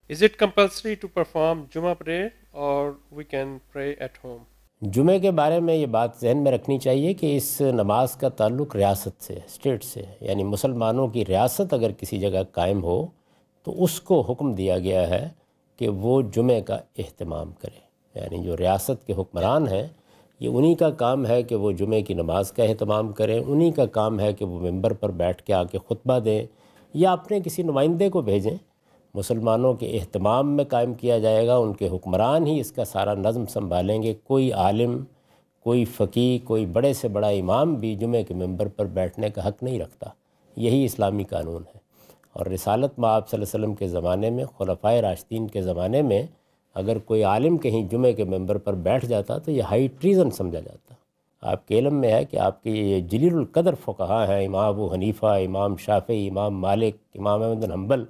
Is it compulsory to perform Jummah prayer or we can pray at home? जुमे के बारे में ये बात जहन में रखनी चाहिए कि इस नमाज का ताल्लुक़ रियासत से, स्टेट से, यानी मुसलमानों की रियासत अगर किसी जगह कायम हो तो उसको हुक्म दिया गया है कि वो जुमे का एहतमाम करे। यानी जो रियासत के हुक्मरान हैं, ये उन्हीं का काम है कि वो जुमे की नमाज का एहतमाम करें, उन्हीं का काम है कि वो मिंबर पर बैठ के आके खुतबा दें या अपने किसी नुमाइंदे को भेजें। मुसलमानों के एहतमाम में कायम किया जाएगा, उनके हुक्मरान ही इसका सारा नज़म संभालेंगे। कोई आलिम, कोई फ़कीह, कोई बड़े से बड़ा इमाम भी जुमे के मिंबर पर बैठने का हक़ नहीं रखता। यही इस्लामी कानून है। और रिसालत मआब सल्लल्लाहु अलैहि वसल्लम के ज़माने में, खुलफ़ाए राशिदीन के ज़माने में, अगर कोई आलिम कहीं जुमे के मिंबर पर बैठ जाता तो यह हाई ट्रीज़न समझा जाता। आपके इल्म में है कि आपके ये जलीलुल क़द्र फ़ुक़हा हैं, इमाम अबू हनीफ़ा, इमाम शाफ़ी, इमाम मालिक, इमाम अहमद बिन हंबल,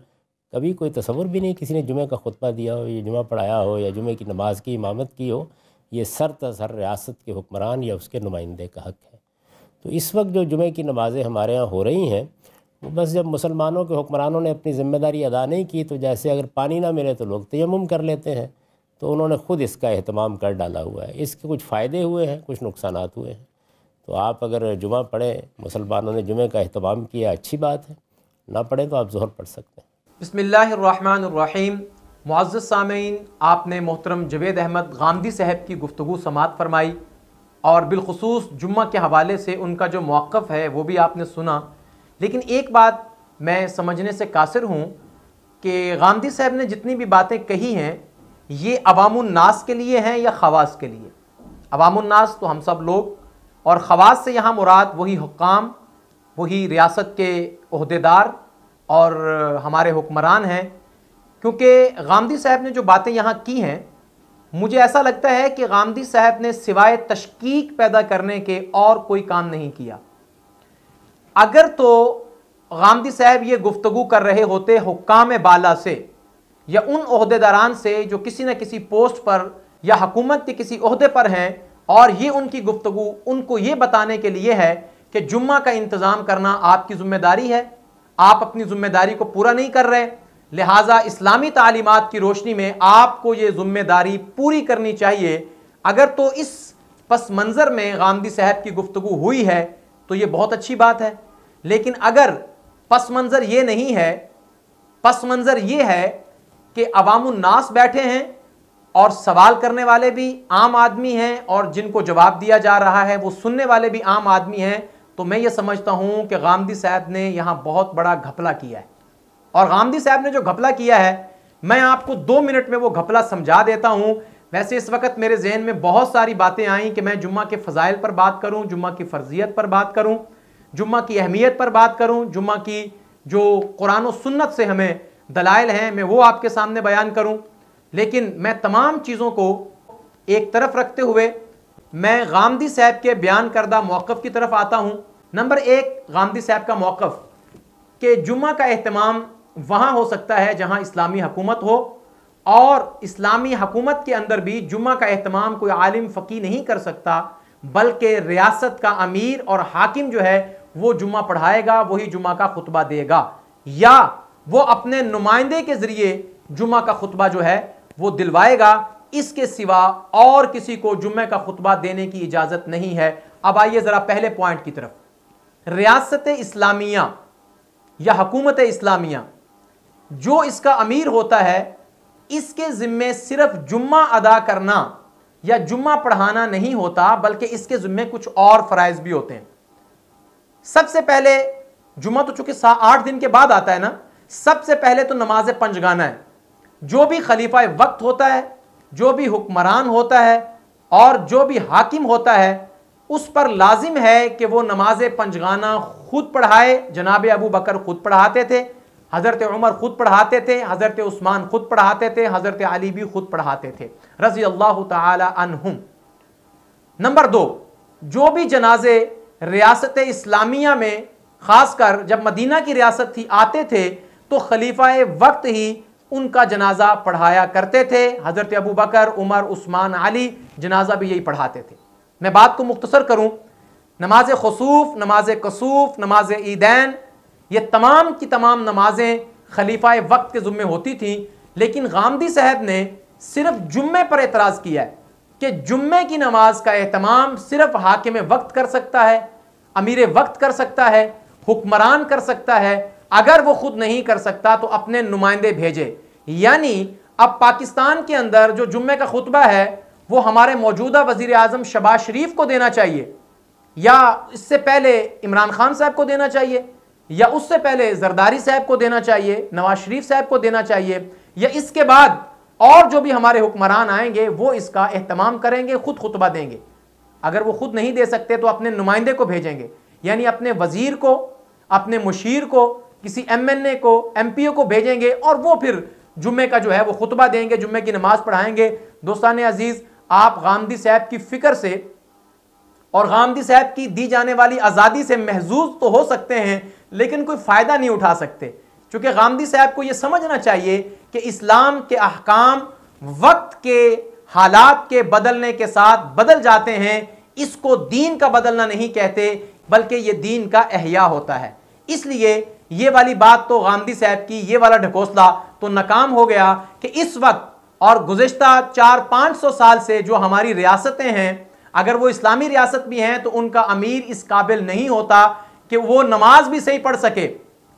कभी कोई तसव्वुर भी नहीं किसी ने जुमे का खुतबा दिया हो, या जुमा पढ़ाया हो, या जुमे की नमाज की इमामत की हो। ये सरतसर रियासत के हुक्मरान या उसके नुमाइंदे का हक़ है। तो इस वक्त जो जुमे की नमाज़ें हमारे यहाँ हो रही हैं, वो बस जब मुसलमानों के हुक्मरानों ने अपनी ज़िम्मेदारी अदा नहीं की, तो जैसे अगर पानी ना मिले तो लोग तयम्मुम कर लेते हैं, तो उन्होंने ख़ुद इसका एहतमाम कर डाला हुआ है। इसके कुछ फ़ायदे हुए हैं, कुछ नुकसानात हुए हैं। तो आप अगर जुमा पढ़ें, मुसलमानों ने जुमे का एहतमाम किया, अच्छी बात है। ना पढ़ें तो आप ज़ोहर पढ़ सकते हैं। बिस्मिल्लाहिर्रहमानिर्रहीम। मुअज़्ज़ज़ सामीन, आपने मोहतरम जवेद अहमद गामदी साहब की गुफ्तगू समात फरमाई और बिलखुसूस जुम्मा के हवाले से उनका जो मौक़िफ़ है वो भी आपने सुना। लेकिन एक बात मैं समझने से कासिर हूँ कि गामदी साहब ने जितनी भी बातें कही हैं ये अवामुन्नास के लिए हैं या ख़वास के लिए। अवामुन्नास तो हम सब लोग, और ख़वास से यहाँ मुराद वही हुक्काम, वही रियासत के ओहदेदार और हमारे हुक्मरान हैं। क्योंकि गामदी साहब ने जो बातें यहाँ की हैं, मुझे ऐसा लगता है कि गामदी साहब ने सिवाय तशकीक पैदा करने के और कोई काम नहीं किया। अगर तो गामदी साहब ये गुफ्तगू कर रहे होते हुक्काम बाला से या उन ओहदेदारान से जो किसी न किसी पोस्ट पर या हुकूमत के किसी ओहदे पर हैं, और ये उनकी गुफ्तगू उनको ये बताने के लिए है कि जुम्मा का इंतज़ाम करना आपकी ज़िम्मेदारी है, आप अपनी ज़िम्मेदारी को पूरा नहीं कर रहे, लिहाजा इस्लामी तालीमात की रोशनी में आपको ये ज़िम्मेदारी पूरी करनी चाहिए। अगर तो इस पस मंज़र में गामदी साहब की गुफ्तगू हुई है तो ये बहुत अच्छी बात है। लेकिन अगर पस मंज़र ये नहीं है, पस मंज़र ये है कि अवामुन्नास बैठे हैं और सवाल करने वाले भी आम आदमी हैं और जिनको जवाब दिया जा रहा है वो सुनने वाले भी आम आदमी हैं, तो मैं ये समझता हूँ कि गामदी साहब ने यहाँ बहुत बड़ा घपला किया है। और गामदी साहब ने जो घपला किया है, मैं आपको 2 मिनट में वो घपला समझा देता हूँ। वैसे इस वक्त मेरे जहन में बहुत सारी बातें आई कि मैं जुम्मा के फ़ज़ाइल पर बात करूँ, जुम्मा की फ़र्जियत पर बात करूँ, जुम्मा की अहमियत पर बात करूँ, जुम्मा की जो कुरान और सुन्नत से हमें दलाइल हैं मैं वो आपके सामने बयान करूँ। लेकिन मैं तमाम चीज़ों को एक तरफ रखते हुए मैं गामदी साहब के बयान करदा मौक़िफ़ की तरफ आता हूँ। नंबर 1, गामदी साहब का मौक़िफ़ कि जुम्मा का एहतमाम वहाँ हो सकता है जहाँ इस्लामी हुकूमत हो, और इस्लामी हुकूमत के अंदर भी जुम्मा का एहतमाम कोई आलिम फ़कीह नहीं कर सकता, बल्कि रियासत का अमीर और हाकिम जो है वो जुम्मा पढ़ाएगा, वही जुम्मा का खुतबा देगा, या वो अपने नुमाइंदे के ज़रिए जुम्मा का खुतबा जो है वो दिलवाएगा। इसके सिवा और किसी को जुम्मे का खुतबा देने की इजाज़त नहीं है। अब आइए ज़रा पहले पॉइंट की तरफ। रियासत इस्लामिया या हुकूमत इस्लामिया, जो इसका अमीर होता है, इसके ज़िम्मे सिर्फ जुम्मा अदा करना या जुम्मा पढ़ाना नहीं होता, बल्कि इसके ज़िम्मे कुछ और फ़राइज़ भी होते हैं। सबसे पहले जुम्मा तो चूंकि 8 दिन के बाद आता है ना, सबसे पहले तो नमाज पंजगाना है। जो भी खलीफा वक्त होता है, जो भी हुक्मरान होता है और जो भी हाकिम होता है, उस पर लाजिम है कि वो नमाज पंजगाना खुद पढ़ाए। जनाब अबू बकर खुद पढ़ाते थे, हज़रत उमर खुद पढ़ाते थे, हज़रत उस्मान खुद पढ़ाते थे, हज़रत अली भी खुद पढ़ाते थे रज़ी अल्लाह ताला अन्हुम। नंबर 2, जो भी जनाजे रियासत इस्लामिया में, ख़ासकर जब मदीना की रियासत थी, आते थे तो खलीफा वक्त ही उनका जनाजा पढ़ाया करते थे। हज़रत अबू बकर, उमर, उस्मान, अली जनाजा भी यही पढ़ाते थे। मैं बात को मुख्तसर करूं, नमाज खुसूफ, नमाज कसूफ, नमाज ईदैन, ये तमाम की तमाम नमाजें खलीफा वक्त के ज़ुम्मे होती थी, लेकिन गामदी साहब ने सिर्फ जुम्मे पर एतराज़ किया है कि जुम्मे की नमाज का एहतमाम सिर्फ हाकिम वक्त कर सकता है, अमीर वक्त कर सकता है, हुक्मरान कर सकता है। अगर वो खुद नहीं कर सकता तो अपने नुमाइंदे भेजे। यानी अब पाकिस्तान के अंदर जो जुम्मे का खुतबा है वो हमारे मौजूदा वजीर आज़म शहबाज शरीफ को देना चाहिए, या इससे पहले इमरान खान साहब को देना चाहिए, या उससे पहले जरदारी साहब को देना चाहिए, नवाज शरीफ साहब को देना चाहिए, या इसके बाद और जो भी हमारे हुक्मरान आएंगे वो इसका एहतमाम करेंगे, खुद खुतबा देंगे। अगर वो खुद नहीं दे सकते तो अपने नुमाइंदे को भेजेंगे, यानी अपने वजीर को, अपने मुशीर को, किसी MNA को, MP को भेजेंगे और वो फिर जुम्मे का जो है वो खुतबा देंगे, जुम्मे की नमाज पढ़ाएंगे। दोस्तान अजीज, आप गामदी साहब की फिक्र से और गामदी साहब की दी जाने वाली आज़ादी से महजूज तो हो सकते हैं, लेकिन कोई फ़ायदा नहीं उठा सकते, क्योंकि गामदी साहब को यह समझना चाहिए कि इस्लाम के अहकाम वक्त के हालात के बदलने के साथ बदल जाते हैं। इसको दीन का बदलना नहीं कहते, बल्कि ये दीन का एहया होता है। इसलिए ये वाली बात तो गामदी साहब की, ये वाला ढकोसला तो नाकाम हो गया कि इस वक्त और गुज़िश्ता 400-500 साल से जो हमारी रियासतें हैं, अगर वो इस्लामी रियासत भी हैं तो उनका अमीर इस काबिल नहीं होता कि वो नमाज भी सही पढ़ सके,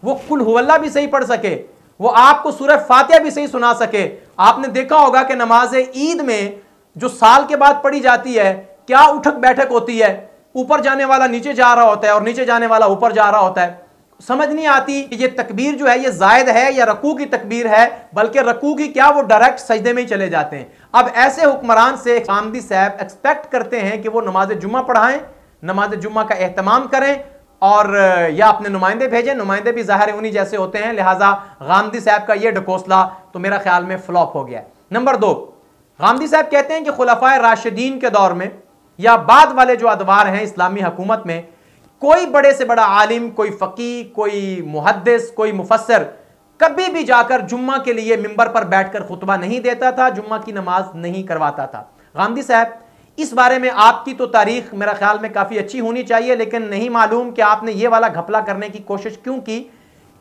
वो कुल हुवल्ला भी सही पढ़ सके, वो आपको सूरह फातिहा भी सही सुना सके। आपने देखा होगा कि नमाज ईद में जो साल के बाद पढ़ी जाती है, क्या उठक बैठक होती है, ऊपर जाने वाला नीचे जा रहा होता है और नीचे जाने वाला ऊपर जा रहा होता है। समझ नहीं आती कि ये तकबीर जो है ये जायद है या रकू की तकबीर है, बल्कि रकू की क्या, वो डायरेक्ट सजदे में ही चले जाते हैं। अब ऐसे हुक्मरान से गामदी साहब एक्सपेक्ट करते हैं कि वो नमाज जुम्मा पढ़ाएं, नमाज जुम्मा का एहतमाम करें और या अपने नुमाइंदे भेजें। नुमाइंदे भी ज़ाहिर उन्हीं जैसे होते हैं, लिहाजा गामदी साहब का ये ढकोसला तो मेरा ख्याल में फ्लॉप हो गया है। नंबर 2, गामदी साहब कहते हैं कि खुलफाए राशिदीन के दौर में या बाद वाले जो अदवार हैं इस्लामी हुकूमत में, कोई बड़े से बड़ा आलिम, कोई फ़कीह, कोई मुहद्दिस, कोई मुफस्सिर कभी भी जाकर जुम्मा के लिए मिंबर पर बैठकर खुतबा नहीं देता था, जुम्मा की नमाज नहीं करवाता था। गामदी साहब, इस बारे में आपकी तो तारीख मेरा ख्याल में काफ़ी अच्छी होनी चाहिए, लेकिन नहीं मालूम कि आपने ये वाला घपला करने की कोशिश क्यों की।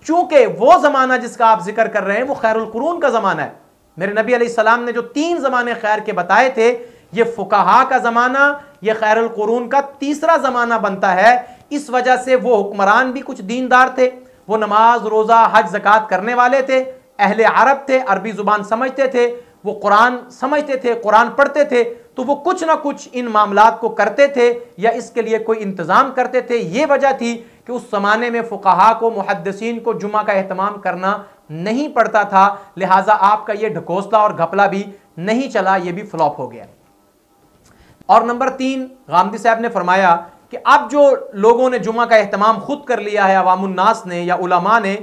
चूंकि वो ज़माना जिसका आप जिक्र कर रहे हैं वो खैरुल कुरून का ज़माना है। मेरे नबी अलैहिस्सलाम ने जो 3 ज़माने खैर के बताए थे, ये फुकाहा का ज़माना, ये खैरुल कुरून का तीसरा ज़माना बनता है। इस वजह से वो हुक्मरान भी कुछ दीनदार थे, वो नमाज, रोज़ा, हज, ज़कात करने वाले थे, अहले अरब थे, अरबी ज़ुबान समझते थे, वो कुरान समझते थे, कुरान पढ़ते थे, तो वो कुछ ना कुछ इन मामलात को करते थे या इसके लिए कोई इंतज़ाम करते थे। ये वजह थी कि उस ज़माने में फ़ुक़हा को, मुहद्दिसीन को जुम्मा का एहतमाम करना नहीं पड़ता था, लिहाजा आपका ये ढकोसला और घपला भी नहीं चला, ये भी फ्लॉप हो गया। और नंबर 3, गामदी साहब ने फरमाया कि अब जो लोगों ने जुम्मा का एहतमाम खुद कर लिया है, अवामुन्नास ने या उलमा ने,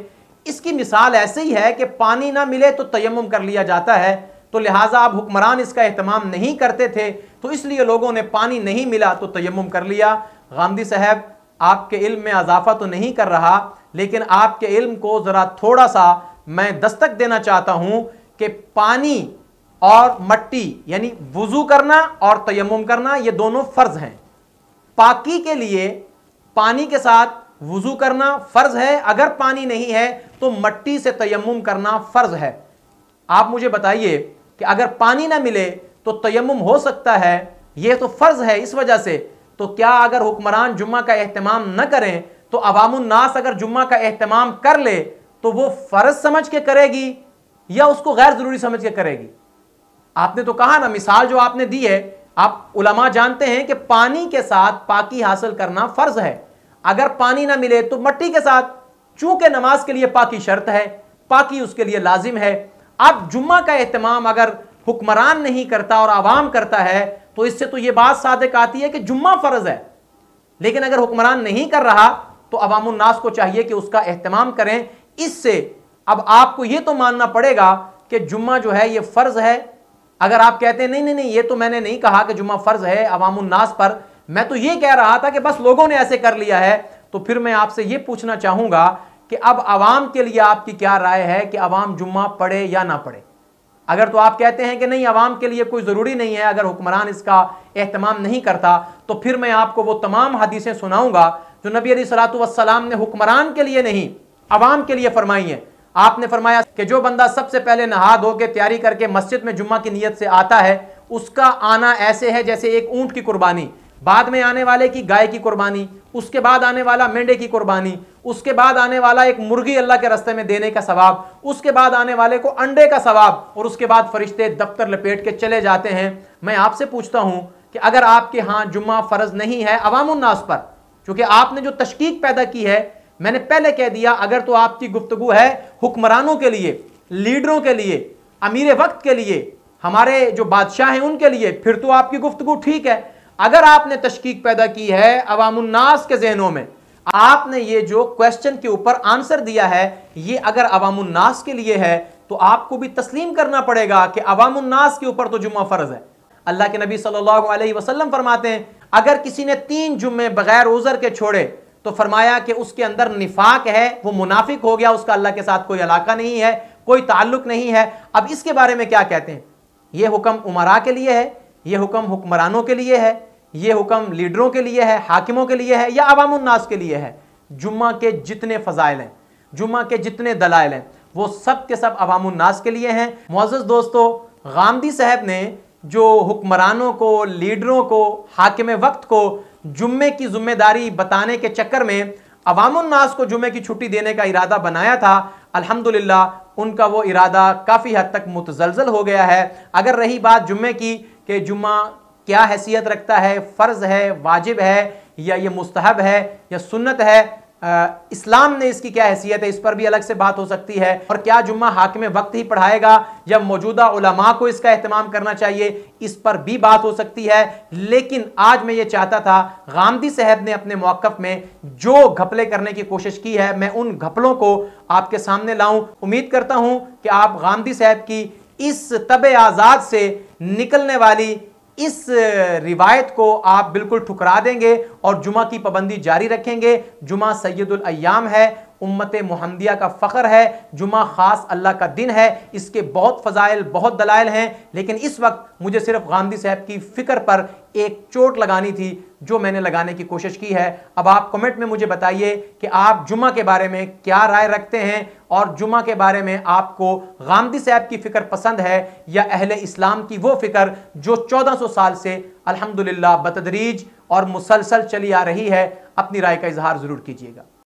इसकी मिसाल ऐसे ही है कि पानी ना मिले तो तयम्मुम कर लिया जाता है, तो लिहाजा अब हुक्मरान इसका एहतमाम नहीं करते थे, तो इसलिए लोगों ने पानी नहीं मिला तो तयम्मुम कर लिया। गामदी साहब, आपके इल्म में इजाफा तो नहीं कर रहा, लेकिन आपके इल्म को ज़रा थोड़ा सा मैं दस्तक देना चाहता हूँ कि पानी और मट्टी यानी वुज़ू करना और तयम्मुम करना ये दोनों फ़र्ज़ हैं। पाकी के लिए पानी के साथ वुज़ू करना फ़र्ज़ है, अगर पानी नहीं है तो मट्टी से तयम्मुम करना फ़र्ज़ है। आप मुझे बताइए कि अगर पानी ना मिले तो तयम्मुम हो सकता है, यह तो फ़र्ज़ है इस वजह से, तो क्या अगर हुक्मरान जुम्मा का एहतमाम न करें तो अवामुन्नास अगर जुम्मा का एहतमाम कर ले तो वो फ़र्ज़ समझ के करेगी या उसको गैर ज़रूरी समझ के करेगी? आपने तो कहा ना, मिसाल जो आपने दी है, आप उलमा जानते हैं कि पानी के साथ पाकी हासिल करना फ़र्ज़ है, अगर पानी ना मिले तो मट्टी के साथ, चूंकि नमाज के लिए पाकी शर्त है, पाकी उसके लिए लाजिम है। अब जुम्मा का एहतमाम अगर हुक्मरान नहीं करता और आवाम करता है तो इससे तो ये बात सादिक आती है कि जुम्मा फ़र्ज़ है, लेकिन अगर हुक्मरान नहीं कर रहा तो अवामुन्नास को चाहिए कि उसका एहतमाम करें। इससे अब आपको ये तो मानना पड़ेगा कि जुम्मा जो है ये फ़र्ज़ है। अगर आप कहते हैं नहीं नहीं ये तो मैंने नहीं कहा कि जुम्मा फ़र्ज़ है अवामुन्नास पर, मैं तो ये कह रहा था कि बस लोगों ने ऐसे कर लिया है, तो फिर मैं आपसे ये पूछना चाहूँगा कि अब आवाम के लिए आपकी क्या राय है कि आवाम जुम्मा पढ़े या ना पढ़े? अगर तो आप कहते हैं कि नहीं, आवाम के लिए कोई ज़रूरी नहीं है अगर हुक्मरान इसका एहतमाम नहीं करता, तो फिर मैं आपको वो तमाम हदीसें सुनाऊँगा जो नबी अलैहिस्सलातु वस्सलाम ने हुक्मरान के लिए नहीं आवाम के लिए फरमाई हैं। आपने फरमाया कि जो बंदा सबसे पहले नहा धो के तैयारी करके मस्जिद में जुम्मा की नीयत से आता है, उसका आना ऐसे है जैसे एक ऊंट की कुर्बानी, बाद में आने वाले की गाय की कुर्बानी, उसके बाद आने वाला मेंढे की कुर्बानी, उसके बाद आने वाला एक मुर्गी अल्लाह के रास्ते में देने का सवाब, उसके बाद आने वाले को अंडे का सवाब, और उसके बाद फरिश्ते दफ्तर लपेट के चले जाते हैं। मैं आपसे पूछता हूं कि अगर आपके यहां जुम्मा फर्ज नहीं है अवामुन नास पर, क्योंकि आपने जो तशकीक पैदा की है, मैंने पहले कह दिया, अगर तो आपकी गुफ्तगू है हुक्मरानों के लिए, लीडरों के लिए, अमीर वक्त के लिए, हमारे जो बादशाह हैं उनके लिए, फिर तो आपकी गुफ्तगू ठीक है। अगर आपने तशकीक पैदा की है अवामुन नास के जहनों में, आपने ये जो क्वेश्चन के ऊपर आंसर दिया है, ये अगर अवामुन नास के लिए है तो आपको भी तस्लीम करना पड़ेगा कि अवामुन नास के ऊपर तो जुम्मा फर्ज है। अल्लाह के नबी सल्लल्लाहु अलैहि वसल्लम फरमाते हैं, अगर किसी ने 3 जुम्मे बगैर उज़र के छोड़े तो फरमाया कि उसके अंदर निफाक है, वो मुनाफिक हो गया, उसका अल्लाह के साथ कोई अलाका नहीं है, कोई ताल्लुक नहीं है। अब इसके बारे में क्या कहते हैं? ये हुक्म उमरा के लिए है, ये हुक्म हुक्मरानों के लिए है, ये हुक्म लीडरों के लिए है, हाकिमों के लिए है, या अवामुन नास के लिए है? जुम्मा के जितने फ़ज़ाइल हैं, जुम्मा के जितने दलाइल हैं, वो सब के सब अवामुन नास के लिए हैं। मुअज़्ज़ज़ दोस्तों, गामदी साहब ने जो हुक्मरानों को, लीडरों को, हाकिम वक्त को जुम्मे की जिम्मेदारी बताने के चक्कर में अवामुन नास को जुम्मे की छुट्टी देने का इरादा बनाया था, अल्हम्दुलिल्लाह उनका वो इरादा काफ़ी हद तक मुतज़लज़ल हो गया है। अगर रही बात जुम्मे की कि जुम्मा क्या हैसियत रखता है, फ़र्ज़ है, वाजिब है, या ये मुस्तहब है या सुन्नत है, इस्लाम ने इसकी क्या हैसियत है, इस पर भी अलग से बात हो सकती है। और क्या जुम्मा हाकिम वक्त ही पढ़ाएगा या मौजूदा उलमा को इसका एहतमाम करना चाहिए, इस पर भी बात हो सकती है। लेकिन आज मैं ये चाहता था, गामदी साहब ने अपने मौक़िफ़ में जो घपले करने की कोशिश की है, मैं उन घपलों को आपके सामने लाऊं। उम्मीद करता हूं कि आप गामदी साहब की इस तबे आज़ाद से निकलने वाली इस रिवायत को आप बिल्कुल ठुकरा देंगे और जुमा की पाबंदी जारी रखेंगे। जुमा सैयदुल अय्याम है, उम्मत मुहम्मदिया का फ़ख्र है, जुमा ख़ास अल्लाह का दिन है, इसके बहुत फ़ज़ाइल, बहुत दलाइल हैं। लेकिन इस वक्त मुझे सिर्फ गामदी साहब की फ़िक्र पर एक चोट लगानी थी, जो मैंने लगाने की कोशिश की है। अब आप कमेंट में मुझे बताइए कि आप जुमा के बारे में क्या राय रखते हैं, और जुमा के बारे में आपको गामदी साहब की फ़िक्र पसंद है या अहले इस्लाम की वो फ़िक्र जो 1400 साल से अल्हम्दुलिल्लाह बतदरीज और मुसलसल चली आ रही है। अपनी राय का इजहार ज़रूर कीजिएगा।